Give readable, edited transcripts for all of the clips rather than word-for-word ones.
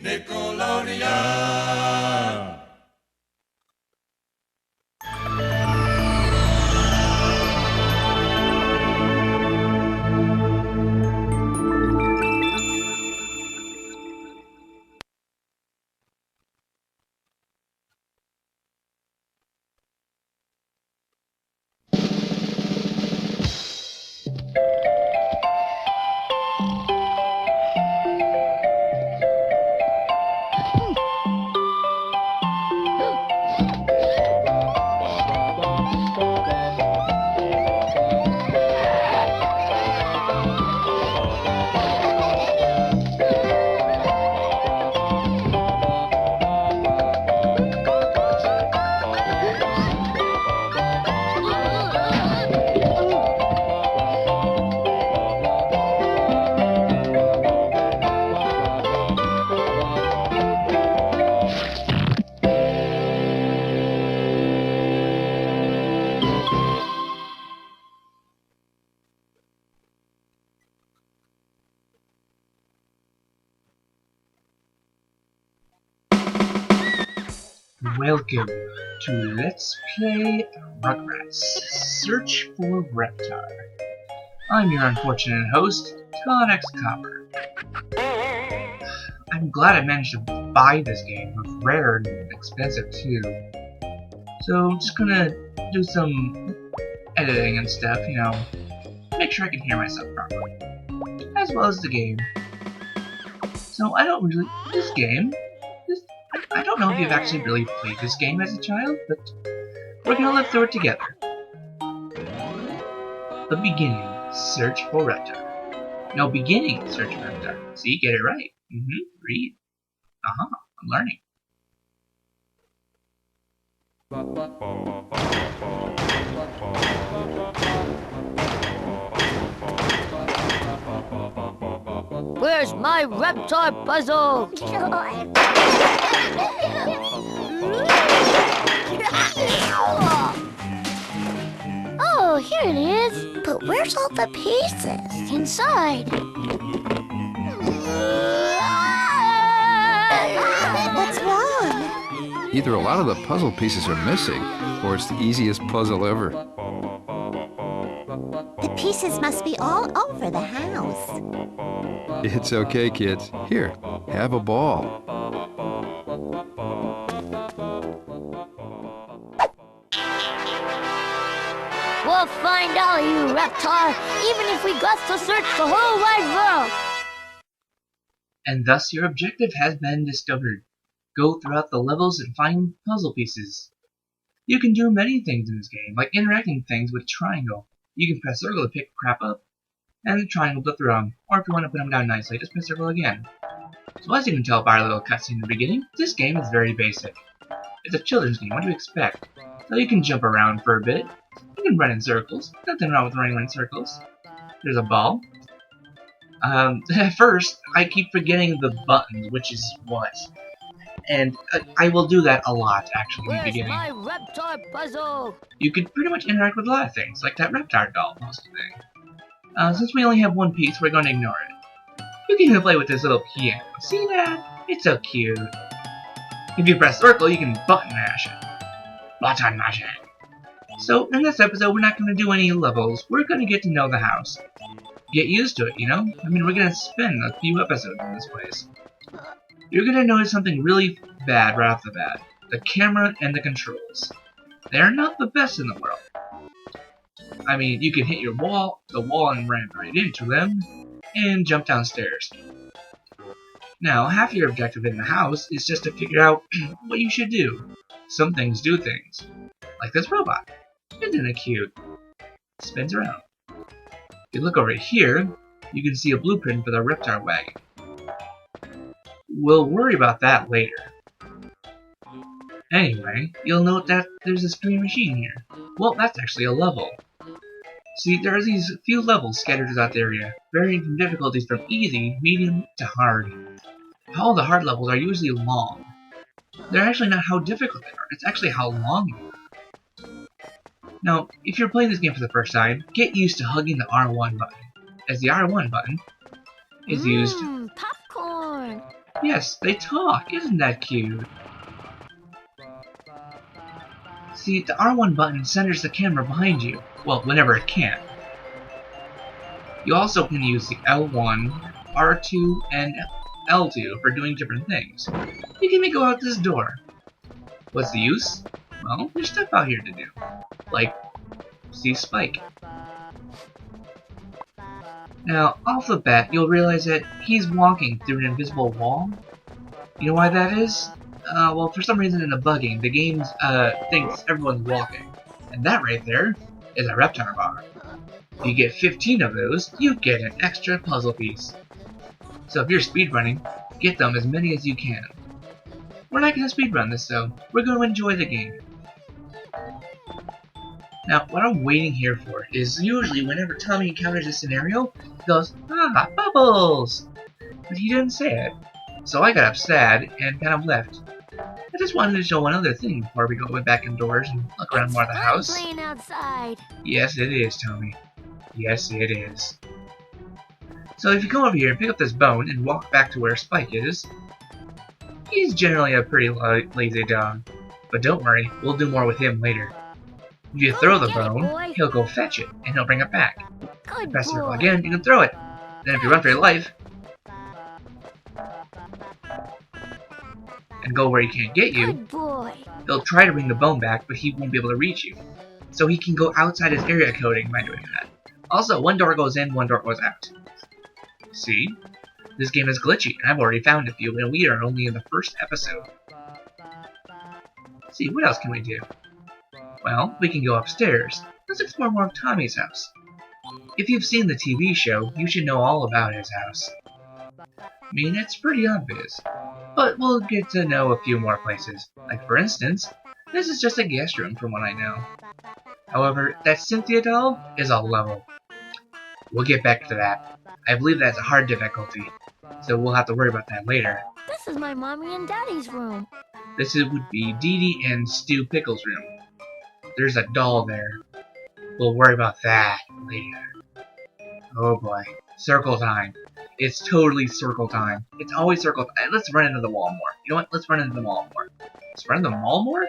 Nickelodeon. Welcome to Let's Play Rugrats Search for Reptar. I'm your unfortunate host, Todd X Copper. I'm glad I managed to buy this game. It's rare and expensive too. So I'm just gonna do some editing and stuff, make sure I can hear myself properly. As well as the game. So I don't know if you've actually really played this game as a child, but we're gonna live through it together. The beginning, search for Reptar. No, beginning, search for Reptar. See, get it right. Read. I'm learning. Where's my Reptar puzzle? Oh, here it is. But where's all the pieces? Inside. What's wrong? Either a lot of the puzzle pieces are missing, or it's the easiest puzzle ever. The pieces must be all over the house. It's okay, kids. Here, have a ball. We'll find all of you, Reptar, even if we got to search the whole wide world. And thus your objective has been discovered. Go throughout the levels and find puzzle pieces. You can do many things in this game, like interacting things with triangle. You can press circle to pick crap up, and the triangle to throw them, or if you want to put them down nicely, just press circle again. So as you can tell by our little cutscene in the beginning, this game is very basic. It's a children's game, what do you expect? So you can jump around for a bit, you can run in circles, nothing wrong with running in circles. There's a ball. At first, I keep forgetting the buttons, which is what. And I will do that a lot, actually, in the beginning. Where's my Reptar puzzle? You can pretty much interact with a lot of things, like that Reptar doll, most of the thing. Since we only have one piece, we're going to ignore it. You can even play with this little piano. See that? It's so cute. If you press circle, you can button mash it. Button mash it. So, in this episode, we're not going to do any levels. We're going to get to know the house. Get used to it, I mean, we're going to spend a few episodes in this place. You're going to notice something really bad right off the bat. The camera and the controls. They're not the best in the world. I mean, you can hit the wall and ram right into them, and jump downstairs. Now, half your objective in the house is just to figure out what you should do. Some things do things. Like this robot. Isn't it cute? It spins around. If you look over here, you can see a blueprint for the Reptar wagon. We'll worry about that later. Anyway, you'll note that there's a screen machine here. Well, that's actually a level. See, there are these few levels scattered throughout the area, varying from difficulties from easy, medium, to hard. All the hard levels are usually long. They're actually not how difficult they are, it's actually how long they are. Now, if you're playing this game for the first time, get used to hugging the R1 button, as the R1 button is used. Popcorn. Yes, they talk. Isn't that cute? See, the R1 button centers the camera behind you. Well, whenever it can. You also can use the L1, R2, and L2 for doing different things. You can even go out this door. What's the use? Well, there's stuff out here to do. Like, see Spike. Now, off the bat, you'll realize that he's walking through an invisible wall. You know why that is? Well, for some reason in the bugging, the game thinks everyone's walking. And that right there is a Reptar bar. If you get 15 of those, you get an extra puzzle piece. So if you're speedrunning, get them as many as you can. We're not going to speedrun this though, we're going to enjoy the game. Now, what I'm waiting here for is usually whenever Tommy encounters a scenario, he goes, "Ah, Bubbles!" But he didn't say it. So I got upset and kind of left. I just wanted to show one other thing before we go back indoors and look around more of the house. Playing outside. Yes, it is, Tommy. Yes, it is. So if you come over here and pick up this bone and walk back to where Spike is, he's generally a pretty lazy dog. But don't worry, we'll do more with him later. If you throw the bone, he'll go fetch it, and he'll bring it back. Good Press circle boy. again, you can throw it. Then if you run for your life, and go where he can't get you, Good boy. he'll try to bring the bone back, but he won't be able to reach you. So he can go outside his area coding by doing that. Also, one door goes in, one door goes out. See? This game is glitchy, and I've already found a few, and we are only in the first episode. Let's see, what else can we do? Well, we can go upstairs. Let's explore more of Tommy's house. If you've seen the TV show, you should know all about his house. I mean, it's pretty obvious. But we'll get to know a few more places. Like, for instance, this is just a guest room from what I know. However, that Cynthia doll is a level. We'll get back to that. I believe that's a hard difficulty, so we'll have to worry about that later. This is my mommy and daddy's room. This would be Dee Dee and Stu Pickles' room. There's a doll there. We'll worry about that later. Oh boy. Circle time. It's totally circle time. It's always circle time. Let's run into the wall more. You know what? Let's run into the mall more. Let's run into the mall more?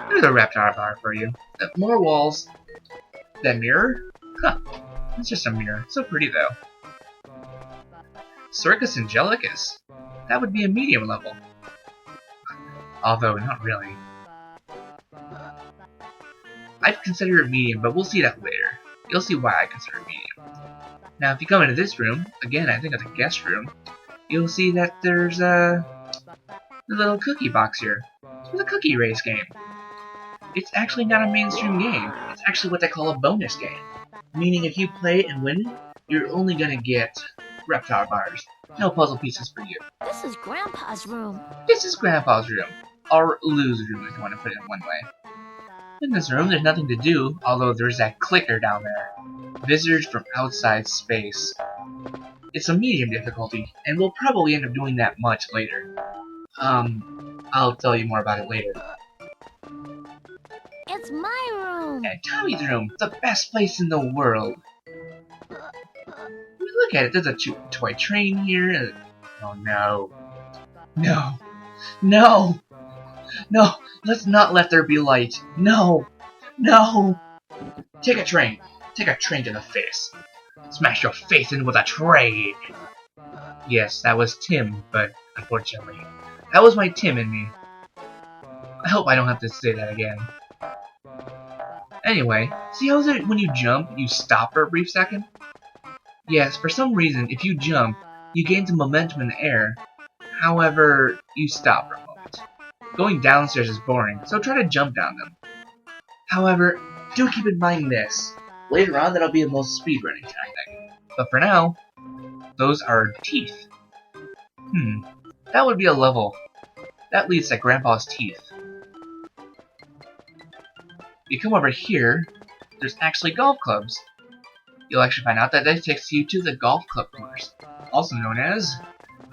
There's a Reptar bar for you. More walls. That mirror? Huh. It's just a mirror. So pretty though. Circus Angelicus. That would be a medium level. Although, not really. I'd consider it medium, but we'll see that later. You'll see why I consider it medium. Now, if you come into this room, again, I think it's a guest room, you'll see that there's a little cookie box here. It's a cookie race game. It's actually not a mainstream game. It's actually what they call a bonus game. Meaning if you play it and win, you're only gonna get Reptar bars. No puzzle pieces for you. This is Grandpa's room. This is Grandpa's room. Or Lou's room, if you want to put it one way. In this room, there's nothing to do, although there's that clicker down there. Visitors from outside space. It's a medium difficulty, and we'll probably end up doing that much later. I'll tell you more about it later. It's my room. And Tommy's room, the best place in the world. I mean, look at it, there's a toy train here. Oh no. No. No! No! Let's not let there be light. No! No! Take a train. Take a train to the face. Smash your face in with a train. Yes, that was Tim, but unfortunately, that was my Tim in me. I hope I don't have to say that again. Anyway, see how when you jump, you stop for a brief second? Yes, for some reason, if you jump, you gain some momentum in the air. However, you stop for a moment. Going downstairs is boring, so try to jump down them. However, do keep in mind this. Later on, that'll be the most speedrunning tactic. But for now, those are teeth. That would be a level. That leads to Grandpa's teeth. You come over here, there's actually golf clubs. You'll actually find out that that takes you to the golf club course, also known as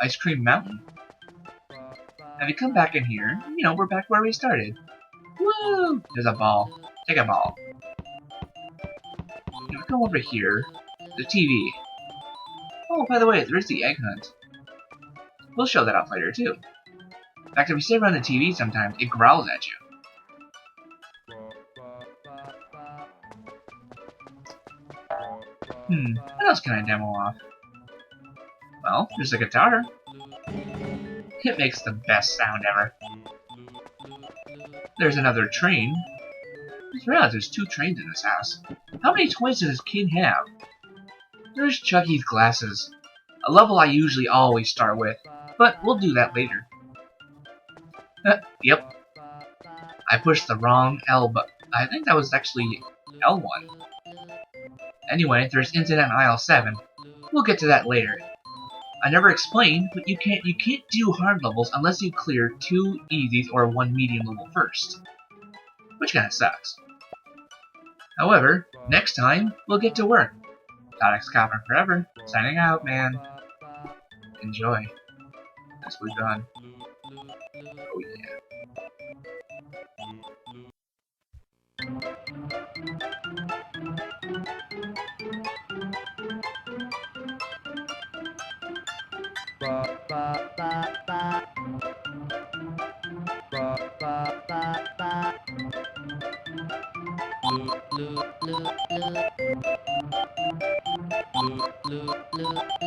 Ice Cream Mountain. If you come back in here, you know, we're back where we started. Woo! There's a ball. Take a ball. If you come over here, the TV. Oh, by the way, there's the egg hunt. We'll show that off later, too. In fact, if you sit around the TV sometimes, it growls at you. What else can I demo off? Well, there's a guitar. It makes the best sound ever. There's another train. I just realized there's 2 trains in this house. How many toys does this kid have? There's Chucky's glasses. A level I usually always start with, but we'll do that later. Yep. I pushed the wrong L button. I think that was actually L1. Anyway, there's Incident on aisle 7. We'll get to that later. I never explained, but you can't do hard levels unless you clear 2 easies or 1 medium level first. Which kinda sucks. However, next time, we'll get to work. Toddix Coffin Forever, signing out, man. Enjoy. As we're done. Oh yeah. Loop, loop, loop.